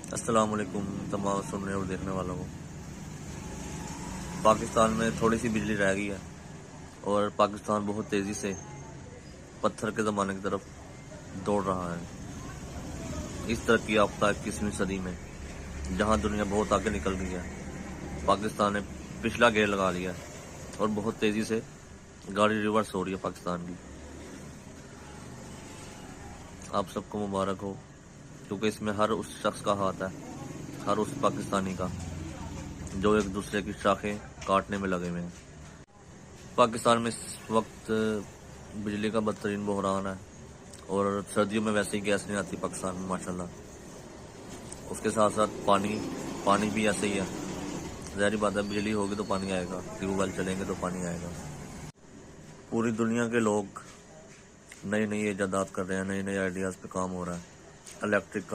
अस्सलाम वालेकुम तमाम सुनने और देखने वालों को। पाकिस्तान में थोड़ी सी बिजली रह गई है और पाकिस्तान बहुत तेज़ी से पत्थर के ज़माने की तरफ दौड़ रहा है। इस तरक्की याफ्ता 21वीं सदी में जहां दुनिया बहुत आगे निकल गई है, पाकिस्तान ने पिछला गेयर लगा लिया है और बहुत तेज़ी से गाड़ी रिवर्स हो रही है पाकिस्तान की। आप सबको मुबारक हो, क्योंकि इसमें हर उस शख्स का हाथ है, हर उस पाकिस्तानी का जो एक दूसरे की शाखें काटने में लगे हुए हैं। पाकिस्तान में इस वक्त बिजली का बदतरीन बहरान है और सर्दियों में वैसे ही गैस नहीं आती पाकिस्तान में माशाल्लाह। उसके साथ साथ पानी भी ऐसे ही है। ज़ाहिर बात है, बिजली होगी तो पानी आएगा, ट्यूबवेल चलेंगे तो पानी आएगा। पूरी दुनिया के लोग नई नई ईजादात कर रहे हैं, नए नए आइडियाज़ पे काम हो रहा है। इलेक्ट्रिक